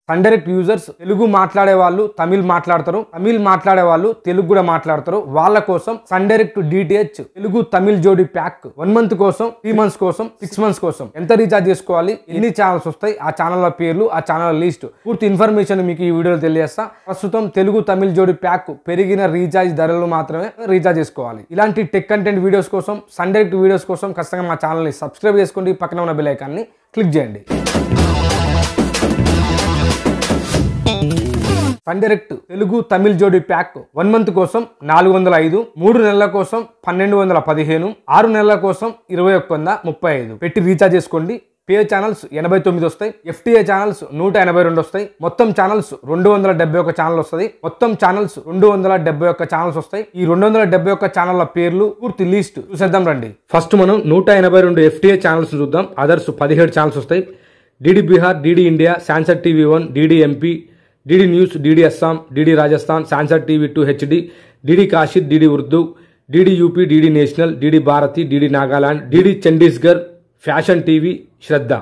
Sun direct users Telugu మాట్లాడే వాళ్ళు తమిళ్ మాట్లాడతారు, తమిళ్ మాట్లాడే వాళ్ళు తెలుగు కూడా మాట్లాడతారు. వాళ్ళ కోసం Sun Direct DTH Telugu Tamil జోడి ప్యాక్ 1 month కోసం, 3 months కోసం, 6 months కోసం ఎంత రీఛార్జ్ చేసుకోవాలి, ఎన్ని ఛానల్స్ వస్తాయి, ఆ ఛానల్ పేర్లు, ఆ ఛానల్ లిస్ట్ పూర్తి ఇన్ఫర్మేషన్ మీకు ఈ వీడియోలో తెలియజేస్తా. ప్రస్తుతం తెలుగు తమిళ్ జోడి ప్యాక్ పెరిగిన రీఛార్జ్ ధరలు మాత్రమే రీఛార్జ్ చేసుకోవాలి. ఇలాంటి టెక్ కంటెంట్ వీడియోస్ కోసం, సన్ డైరెక్ట్ వీడియోస్ కోసం ఖచ్చితంగా మా ఛానల్ని సబ్స్క్రైబ్ చేసుకోండి. పక్కన ఉన్న బెల్ ఐకాన్ని క్లిక్ చేయండి. సన్ డైరెక్ట్ తెలుగు తమిళ్ జోడి ప్యాక్ 1 month కోసం 405, 3 నెలల కోసం 1215, 6 నెలల కోసం 2135 పెట్టి రీఛార్జ్ చేసుకోండి. పే ఛానల్స్ 89 వస్తాయి, ఎఫ్టీఏ ఛానల్స్ 182 వస్తాయి, మొత్తం ఛానల్స్ 271 ఛానల్ వస్తుంది. మొత్తం ఛానల్స్ 271 ఛానల్స్ వస్తాయి. ఈ 271 ఛానళ్ల పేర్లు పూర్తి లిస్ట్ చూసేద్దాం రండి. ఫస్ట్ మనం 182 ఎఫ్టీఏ ఛానల్స్ చూద్దాం. అదర్స్ 17 ఛానల్స్ వస్తాయి. DD Bihar, DD India, Sanskar TV 1, DD MP, DD News, DD Assam, DD Rajasthan, Sanskar TV 2 HD, DD Kashir, DD Urdu, DD UP, DD National, DD Bharati, DD Nagaland, DD Chandigarh, Fashion TV, Shraddha.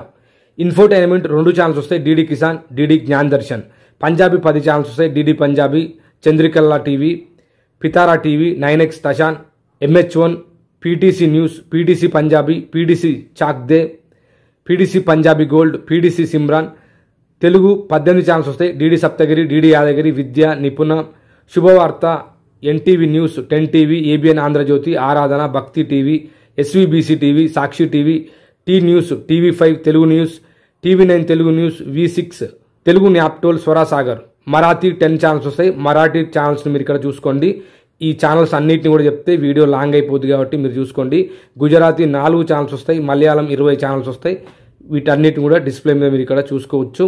Infotainment 2 channels వస్తాయి. DD Kisan, DD Gyan Darshan. Punjabi 10 channels వస్తాయి. DD Punjabi, Chardikla TV, Pitaara TV, 9X Tashan, MH1, PTC news, PTC Punjabi, PTC Chakde, PTC Punjabi Gold, PTC Simran. Telugu 18 channels వస్తాయి. DD Saptagiri, DD Yadagiri, Vidya, Nipuna, Subhavartha, NTV News, 10 TV, ABN Andhrajyothy, Aradhana, Bhakti TV, SVBC TV, Sakshi TV, T News, TV five Telugu News, TV nine Telugu News, V6 Telugu, Naaptol, Swarasagar. Marathi 10 channels వస్తాయి. మరాఠీ ఛానల్స్ని మీరు ఇక్కడ చూసుకోండి. ఈ channels అన్నిటిని కూడా చెప్తే video long అయిపోద్ది కాబట్టి మీరు చూసుకోండి. గుజరాతీ 4 ఛానల్స్ వస్తాయి. మలయాళం 20 ఛానల్స్ వస్తాయి. వీటన్నిటిని కూడా డిస్ప్లే మీద మీరు ఇక్కడ చూసుకోవచ్చు.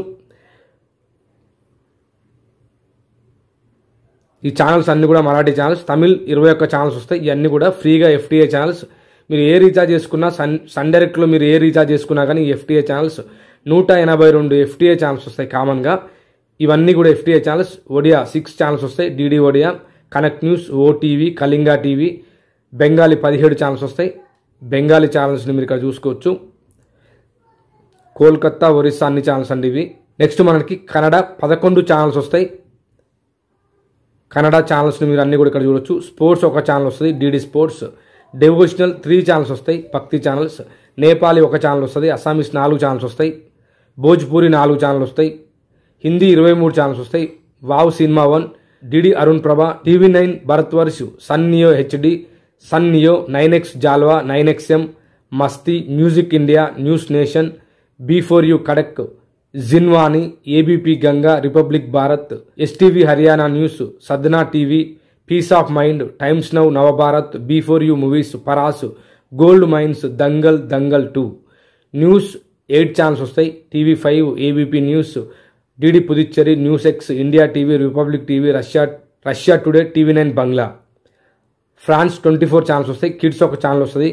ఈ ఛానల్స్ అన్ని కూడా మరాఠీ ఛానల్స్. తమిళ్ 21 ఛానల్స్ వస్తాయి. ఇవన్నీ కూడా ఫ్రీగా ఎఫ్టీఏ ఛానల్స్. మీరు ఏ రీఛార్జ్ చేసుకున్నా, సన్ డైరెక్ట్లో మీరు ఏ రీఛార్జ్ చేసుకున్నా కానీ ఎఫ్టీఏ ఛానల్స్ 182 ఎఫ్టీఏ ఛానల్స్ వస్తాయి కామన్గా. ఇవన్నీ కూడా ఎఫ్టీఏ ఛానల్స్. ఒడియా 6 ఛానల్స్ వస్తాయి. DD Odia, connect news, OTV, Kalinga TV. Bengali 17 channels వస్తాయి. బెంగాలీ ఛానల్స్ని మీరు ఇక్కడ చూసుకోవచ్చు. కోల్కతా, ఒరిస్సా అన్ని ఛానల్స్ అండి ఇవి. నెక్స్ట్ మనకి కన్నడ 11 ఛానల్స్ వస్తాయి. కన్నడ ఛానల్స్ని మీరు అన్ని కూడా ఇక్కడ చూడొచ్చు. స్పోర్ట్స్ 1 ఛానల్ వస్తుంది, డిడి స్పోర్ట్స్. డెవోషనల్ 3 ఛానల్స్ వస్తాయి, భక్తి ఛానల్స్. నేపాలీ 1 ఛానల్ వస్తుంది. అస్సామీస్ 4 ఛానల్స్ వస్తాయి. భోజ్పూరి 4 ఛానల్ వస్తాయి. హిందీ 23 ఛానల్స్ వస్తాయి. Wow Cinema 1, DD Arun Prabha, TV nine Bharatvarsh, Sun Neo HD, Sun Neo, 9X Jalwa, 9XM, Masti, Music India, News Nation, B4U Kadak, Jinvani, ABP Ganga, Republic Bharat, STV Haryana News, Sadhna TV, Peace of Mind, Times now, Navabharat, B4U Movies, Paras, Gold Mines, Dangal 2. News 8 channels వస్తాయి. TV five, ABP News, DD Puducherry, News X, India TV, Republic TV, Russia Today, TV nine Bangla. France 24 channels వస్తాయి. Kids 1 channel వస్తుంది.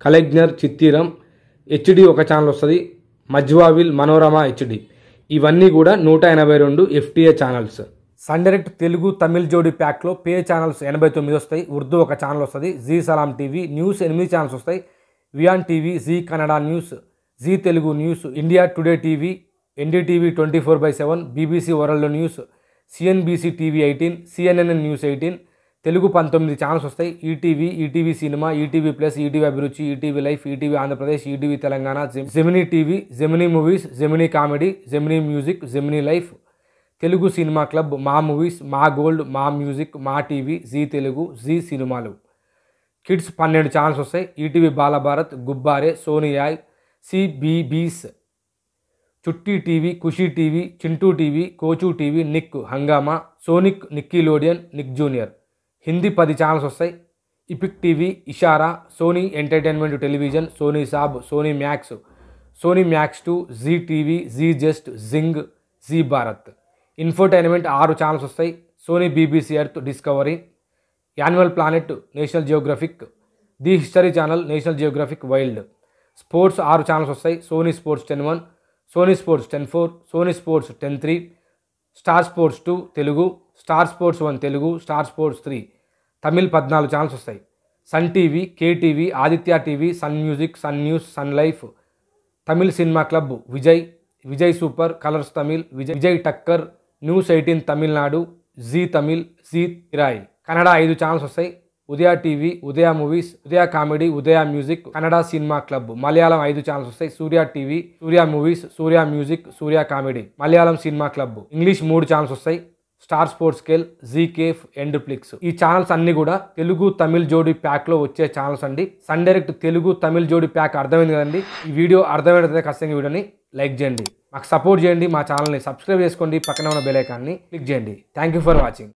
Kalaignar, Chithiram, HD 1 channel వస్తుంది. Mazhavil, Manorama HD. ఇవన్నీ కూడా 182 FTA channels. Sun Direct Telugu Tamil Jodi ప్యాక్లో pay channels 89 వస్తాయి. Urdu 1 channel వస్తుంది. Zee Salaam TV, News 8 channels వస్తాయి. Wiaan TV, Zee Kannada News, Zee Telugu News, India Today TV, NDTV 24/7, BBC World News, CNBC TV 18, CNN News 18. Telugu 19 channels వస్తాయి. ETV Cinema, ETV Plus, ETV Abhiruchi, ETV Life, ETV Andhra Pradesh, ETV Telangana, Gemini TV, Gemini Movies, Gemini Comedy, Gemini Music, Gemini Life, Telugu Cinema Club, Maa Movies, Maa Gold, Maa Music, Maa TV, Zee Telugu, Zee సినిమాలు. Kids 12 channels వస్తాయి. ETV Balabharat, Gubbare, Sony Yay, CBeebies, Chutti TV, Khushi TV, Chintu TV, Kochu TV, Nick, Hungama, Sonic, Nickelodeon, Nick Junior. Hindi 10 channels వస్తాయి. Epic TV, Ishara, Sony Entertainment Television, Sony SAB, Sony Max, Sony Max 2, Zee TV, Zee Zest, Zing, Zee Bharat. Infotainment 6 channels వస్తాయి. Sony BBC Earth, Discovery, Animal Planet, National Geographic, the History Channel, National Geographic Wild. Sports 6 channels వస్తాయి. Sony Sports 10/1, Sony Sports 10/4, Sony sports 10/3, Star Sports 2 Telugu, Star Sports 1 Telugu, Star Sports 3 Tamil 14 channels వస్తాయి. Sun TV, KTV, Aditya TV, Sun Music, Sun News, Sun Life, Tamil Cinema Club, Vijay, Vijay Super, Colors Tamil, Vijay Takkar, News 18 Tamil Nadu, Zee Tamil, Zee Thirai. Kannada 5 channels వస్తాయి. Udaya TV, Udaya Movies, Udaya Comedy, Udaya Music, Kannada Cinema Club. Malayalam 5 channels వస్తాయి. Surya TV, Surya Movies, Surya music, సూర్య Comedy, Malayalam Cinema Club. English 3 channels వస్తాయి. Star Sports Select, Zee Cafe, and flix. ఈ channels అన్ని కూడా తెలుగు తమిళ్ జోడీ pack లో వచ్చే channels అండి. సన్ డైరెక్ట్ తెలుగు తమిళ్ జోడీ ప్యాక్ అర్థమైంది కదండి. ఈ వీడియో అర్థమైనట్లయితే ఖచ్చితంగా వీడియోని లైక్ చేయండి, మాకు సపోర్ట్ చేయండి, మా ఛానల్ని సబ్స్క్రైబ్ చేసుకోండి, పక్కన ఉన్న బెల్ ఐకాన్ని క్లిక్ చేయండి. Thank you for watching.